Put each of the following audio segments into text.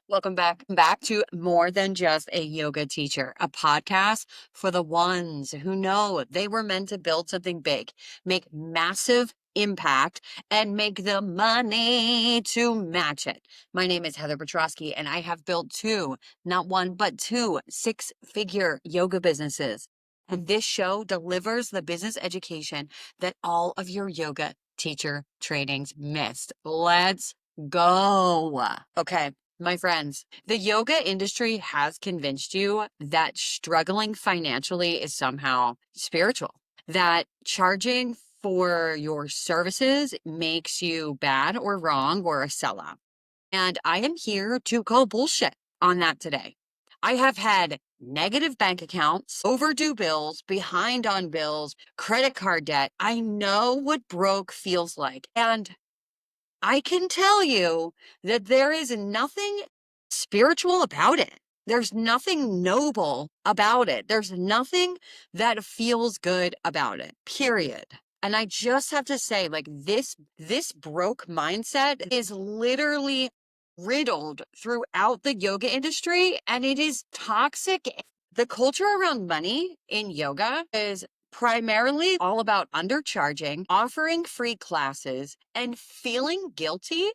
Welcome back to More Than Just a Yoga Teacher, a podcast for the ones who know they were meant to build something big, make massive impact, and make the money to match it. My name is Heather Petrosky, and I have built two, not one, but two six-figure yoga businesses. And this show delivers the business education that all of your yoga teacher trainings missed. Let's go. Okay. My friends, the yoga industry has convinced you that struggling financially is somehow spiritual, that charging for your services makes you bad or wrong or a sellout. And I am here to call bullshit on that today. I have had negative bank accounts, overdue bills, behind on bills, credit card debt. I know what broke feels like. And I can tell you that there is nothing spiritual about it. There's nothing noble about it. There's nothing that feels good about it, period. And I just have to say, like, this broke mindset is literally riddled throughout the yoga industry, and it is toxic. The culture around money in yoga is primarily all about undercharging, offering free classes, and feeling guilty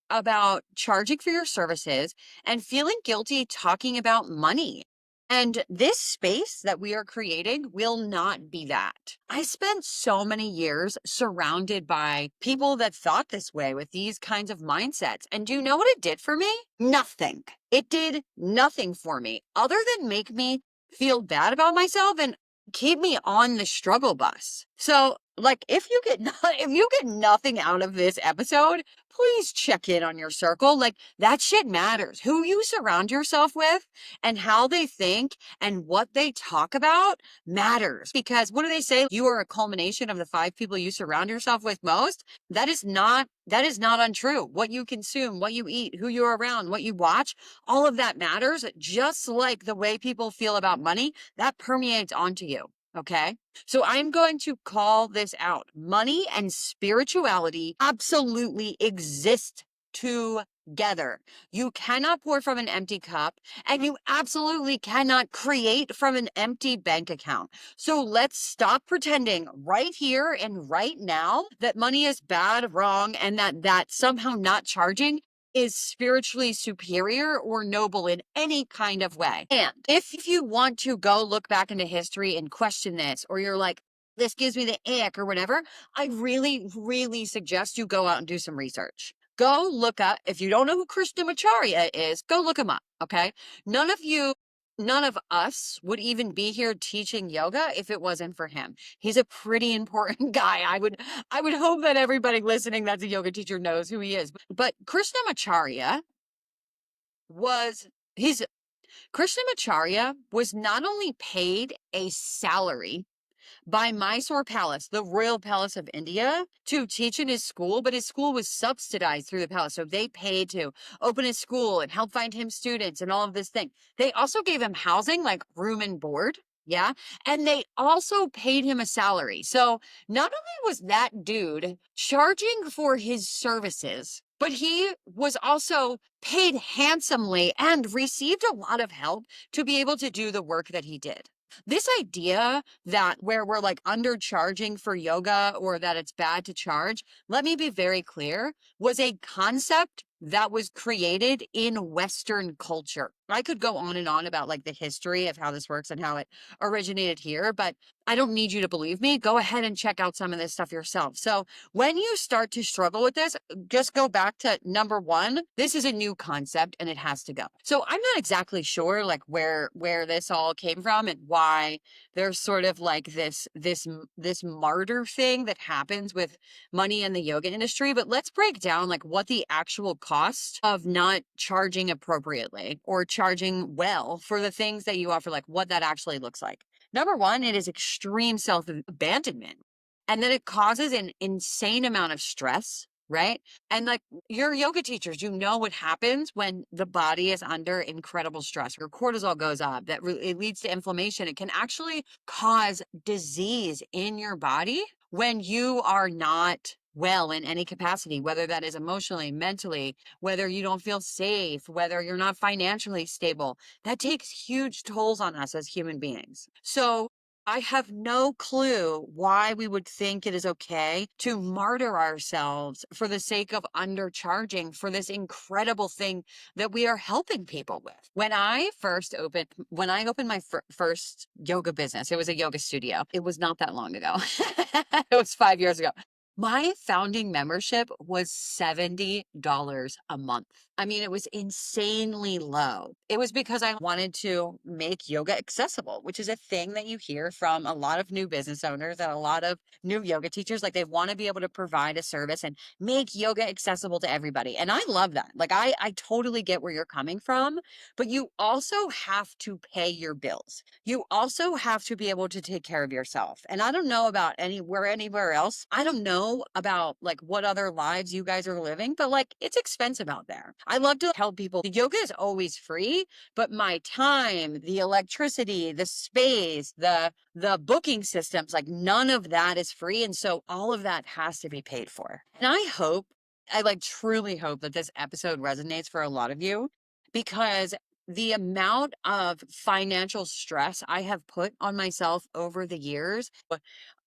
about charging for your services and feeling guilty talking about money. And this space that we are creating will not be that. I spent so many years surrounded by people that thought this way with these kinds of mindsets. And do you know what it did for me? Nothing. It did nothing for me other than make me feel bad about myself and keep me on the struggle bus. So, like, if you get if you get nothing out of this episode, please check in on your circle. Like, that shit matters. Who you surround yourself with and how they think and what they talk about matters. Because what do they say? You are a culmination of the five people you surround yourself with most. That is not untrue. What you consume, what you eat, who you're around, what you watch, all of that matters. Just like the way people feel about money, that permeates onto you. Okay. So I'm going to call this out. Money and spirituality absolutely exist together. You cannot pour from an empty cup, and you absolutely cannot create from an empty bank account. So let's stop pretending right here and right now that money is bad, wrong, and that somehow not charging is spiritually superior or noble in any kind of way. And if you want to go look back into history and question this, or you're like, this gives me the ick or whatever, I really, really suggest you go out and do some research. Go look up, if you don't know who Krishnamacharya is, go look him up, okay? None of you, none of us would even be here teaching yoga if it wasn't for him. He's a pretty important guy. I would hope that everybody listening that's a yoga teacher knows who he is. But Krishnamacharya was he's Krishnamacharya was not only paid a salary by Mysore Palace, the royal palace of India, to teach in his school, but his school was subsidized through the palace. So they paid to open his school and help find him students and all of this thing. They also gave him housing, like room and board. Yeah. And they also paid him a salary. So not only was that dude charging for his services, but he was also paid handsomely and received a lot of help to be able to do the work that he did. This idea that where we're like undercharging for yoga or that it's bad to charge, let me be very clear, was a concept that was created in Western culture. I could go on and on about like the history of how this works and how it originated here, but I don't need you to believe me. Go ahead and check out some of this stuff yourself. So when you start to struggle with this, just go back to number one. This is a new concept and it has to go. So I'm not exactly sure like where this all came from and why there's sort of like this martyr thing that happens with money in the yoga industry, but let's break down like what the actual cost of not charging appropriately or charging well for the things that you offer, like what that actually looks like. Number one, it is extreme self-abandonment. And then it causes an insane amount of stress, right? And like your yoga teachers, you know what happens when the body is under incredible stress. Your cortisol goes up, it leads to inflammation. It can actually cause disease in your body when you are not well in any capacity, whether that is emotionally, mentally, whether you don't feel safe, whether you're not financially stable, that takes huge tolls on us as human beings. So I have no clue why we would think it is okay to martyr ourselves for the sake of undercharging for this incredible thing that we are helping people with. When I opened my first yoga business, it was a yoga studio. It was not that long ago. It was 5 years ago. My founding membership was $70 a month. I mean, it was insanely low. It was because I wanted to make yoga accessible, which is a thing that you hear from a lot of new business owners and a lot of new yoga teachers. Like, they want to be able to provide a service and make yoga accessible to everybody. And I love that. Like, I totally get where you're coming from, but you also have to pay your bills. You also have to be able to take care of yourself. And I don't know about anywhere else. I don't know about like what other lives you guys are living, but like it's expensive out there. I love to tell people the yoga is always free, but my time, the electricity, the space, the booking systems, like none of that is free. And so all of that has to be paid for. And I like truly hope that this episode resonates for a lot of you, because the amount of financial stress I have put on myself over the years,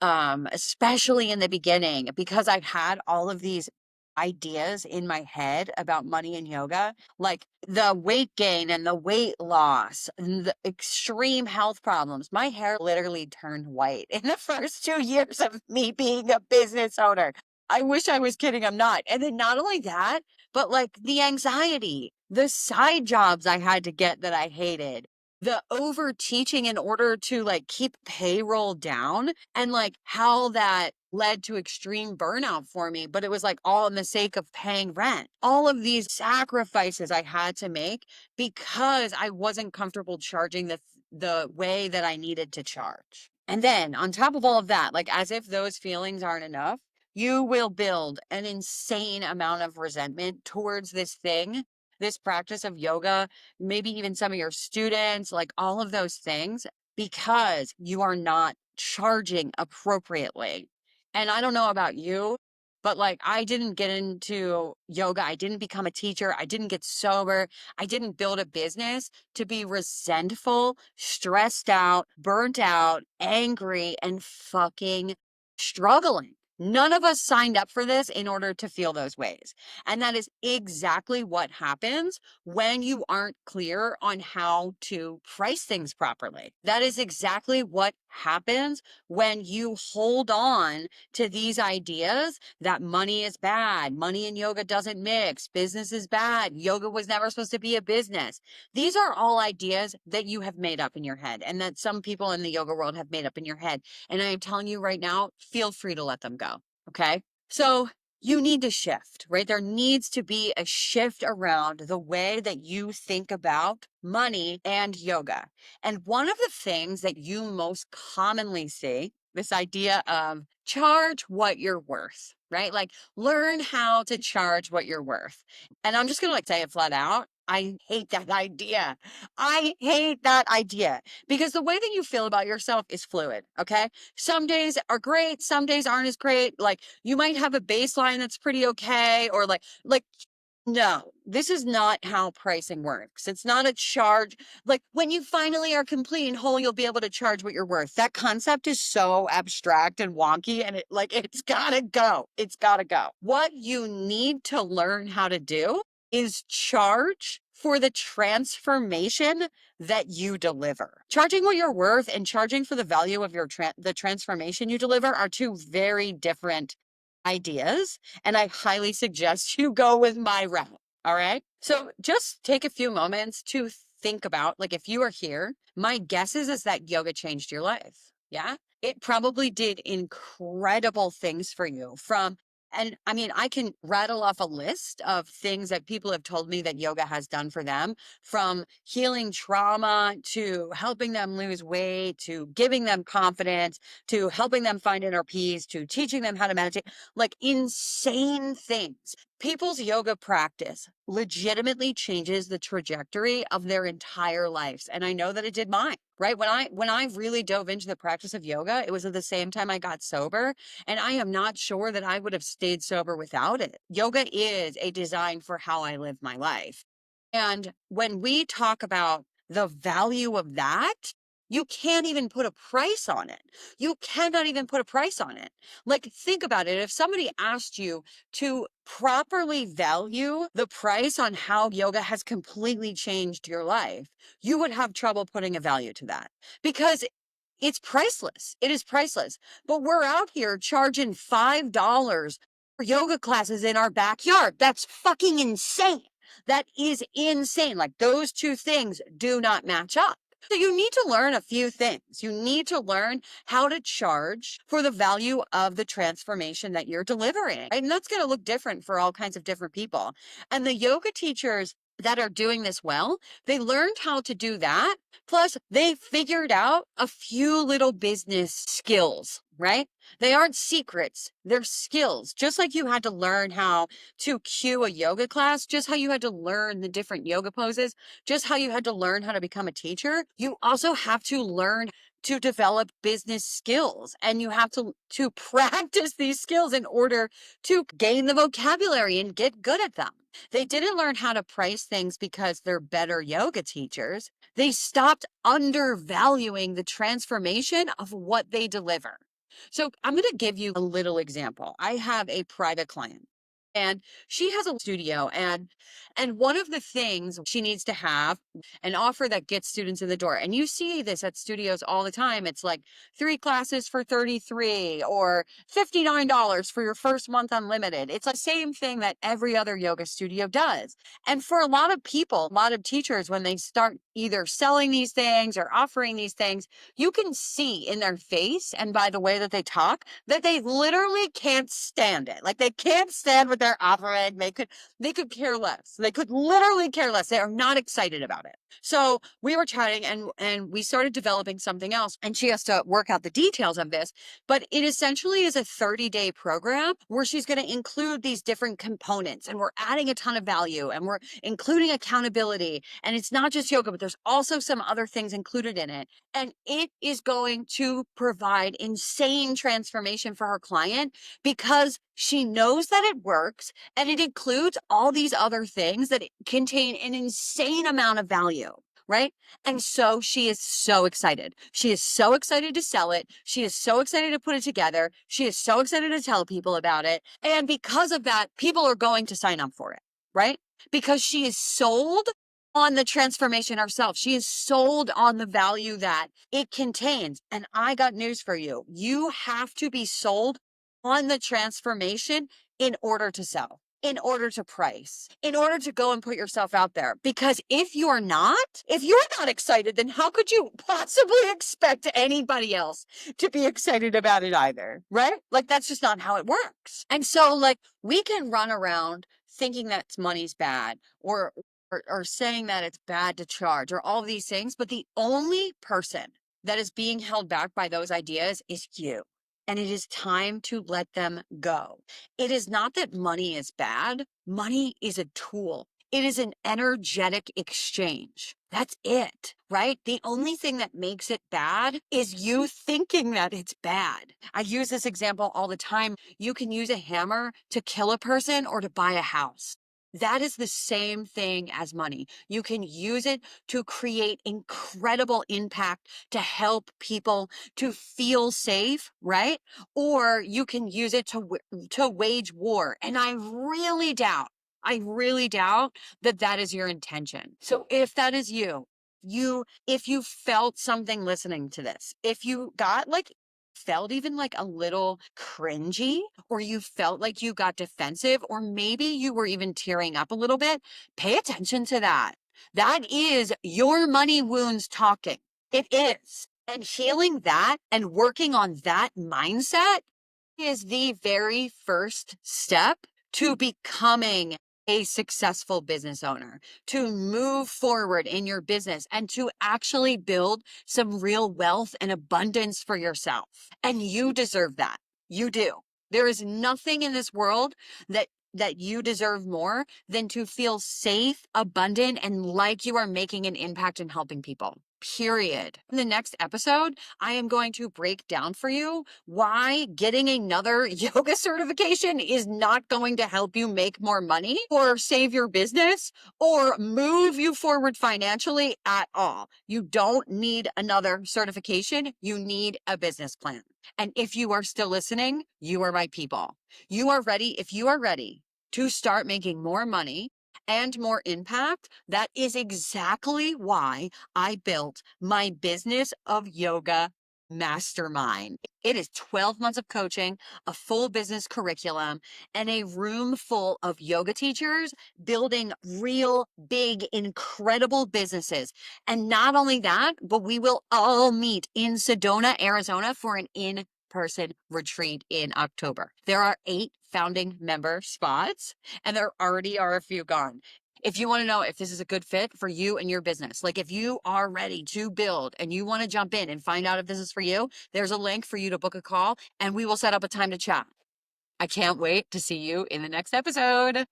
especially in the beginning, because I've had all of these ideas in my head about money and yoga, like the weight gain and the weight loss and the extreme health problems. My hair literally turned white in the first 2 years of me being a business owner. I wish I was kidding. I'm not. And then not only that, but like the anxiety, the side jobs I had to get that I hated, the over teaching in order to like keep payroll down, and like how that led to extreme burnout for me, but it was like all in the sake of paying rent. All of these sacrifices I had to make because I wasn't comfortable charging the way that I needed to charge. And then on top of all of that, like as if those feelings aren't enough, you will build an insane amount of resentment towards this thing, this practice of yoga, maybe even some of your students, like all of those things, because you are not charging appropriately. And I don't know about you, but like I didn't get into yoga. I didn't become a teacher. I didn't get sober. I didn't build a business to be resentful, stressed out, burnt out, angry, and fucking struggling. None of us signed up for this in order to feel those ways. And that is exactly what happens when you aren't clear on how to price things properly. That is exactly what happens when you hold on to these ideas that money is bad, money and yoga doesn't mix, business is bad, yoga was never supposed to be a business. These are all ideas that you have made up in your head and that some people in the yoga world have made up in your head. And I am telling you right now, feel free to let them go. Okay. So you need to shift, right? There needs to be a shift around the way that you think about money and yoga. And one of the things that you most commonly see, this idea of charge what you're worth, right? Like learn how to charge what you're worth. And I'm just going to like say it flat out. I hate that idea. I hate that idea because the way that you feel about yourself is fluid. Okay. Some days are great. Some days aren't as great. Like you might have a baseline that's pretty okay. Or like, no, this is not how pricing works. It's not a charge. Like when you finally are complete and whole, you'll be able to charge what you're worth. That concept is so abstract and wonky and it's gotta go. It's gotta go. What you need to learn how to do is charge for the transformation that you deliver. Charging what you're worth and charging for the value of the transformation you deliver are two very different ideas. And I highly suggest you go with my route. All right. So just take a few moments to think about, like, if you are here, my guess is that yoga changed your life. Yeah. It probably did incredible things for you and I mean, I can rattle off a list of things that people have told me that yoga has done for them, from healing trauma to helping them lose weight, to giving them confidence, to helping them find inner peace, to teaching them how to meditate, like insane things. People's yoga practice legitimately changes the trajectory of their entire lives. And I know that it did mine, right? When I really dove into the practice of yoga, it was at the same time I got sober. And I am not sure that I would have stayed sober without it. Yoga is a design for how I live my life. And when we talk about the value of that, you can't even put a price on it. You cannot even put a price on it. Like, think about it. If somebody asked you to properly value the price on how yoga has completely changed your life, you would have trouble putting a value to that because it's priceless. It is priceless. But we're out here charging $5 for yoga classes in our backyard. That's fucking insane. That is insane. Like, those two things do not match up. So you need to learn a few things. You need to learn how to charge for the value of the transformation that you're delivering. Right? And that's going to look different for all kinds of different people. And the yoga teachers that are doing this well, they learned how to do that. Plus, they figured out a few little business skills, right? They aren't secrets, they're skills. Just like you had to learn how to cue a yoga class, just how you had to learn the different yoga poses, just how you had to learn how to become a teacher, you also have to learn to develop business skills, and you have to practice these skills in order to gain the vocabulary and get good at them. They didn't learn how to price things because they're better yoga teachers. They stopped undervaluing the transformation of what they deliver. So I'm going to give you a little example. I have a private client and she has a studio, and one of the things she needs to have an offer that gets students in the door. And you see this at studios all the time. It's like 3 classes for 33 or $59 for your first month unlimited. It's the same thing that every other yoga studio does. And for a lot of people, a lot of teachers, when they start either selling these things or offering these things, you can see in their face and by the way that they talk that they literally can't stand it. Like, they can't stand what they're offering. They could care less. They could literally care less. They are not excited about it. So we were chatting and we started developing something else, and she has to work out the details of this, but it essentially is a 30-day program where she's going to include these different components, and we're adding a ton of value, and we're including accountability, and it's not just yoga, but there's also some other things included in it. And it is going to provide insane transformation for her client because she knows that it works and it includes all these other things that contain an insane amount of value, right? And so she is so excited. She is so excited to sell it. She is so excited to put it together. She is so excited to tell people about it. And because of that, people are going to sign up for it, right? Because she is sold on the transformation herself. She is sold on the value that it contains. And I got news for you. You have to be sold on the transformation in order to sell, in order to price, in order to go and put yourself out there. Because if you're not excited, then how could you possibly expect anybody else to be excited about it either, right? Like, that's just not how it works. And so, like, we can run around thinking that money's bad or saying that it's bad to charge or all of these things, but the only person that is being held back by those ideas is you. And it is time to let them go. It is not that money is bad. Money is a tool. It is an energetic exchange. That's it, right? The only thing that makes it bad is you thinking that it's bad. I use this example all the time. You can use a hammer to kill a person or to buy a house. That is the same thing as money. You can use it to create incredible impact, to help people to feel safe, right? Or you can use it to wage war. And I really doubt that that is your intention. So if that is if you felt something listening to this, if you got like felt even like a little cringy, or you felt like you got defensive, or maybe you were even tearing up a little bit, pay attention to that. That is your money wounds talking. It is. And healing that and working on that mindset is the very first step to becoming a successful business owner, to move forward in your business and to actually build some real wealth and abundance for yourself. And you deserve that. You do. There is nothing in this world that that you deserve more than to feel safe, abundant, and like you are making an impact in helping people. Period. In the next episode, I am going to break down for you why getting another yoga certification is not going to help you make more money or save your business or move you forward financially at all. You don't need another certification. You need a business plan. And if you are still listening, you are my people. You are ready. If you are ready to start making more money and more impact, that is exactly why I built my business of yoga mastermind. It is 12 months of coaching, a full business curriculum, and a room full of yoga teachers building real, big, incredible businesses. And not only that, but we will all meet in Sedona, Arizona for an in-person retreat in October. There are 8 founding member spots, and there already are a few gone. If you want to know if this is a good fit for you and your business, like if you are ready to build and you want to jump in and find out if this is for you, there's a link for you to book a call and we will set up a time to chat. I can't wait to see you in the next episode.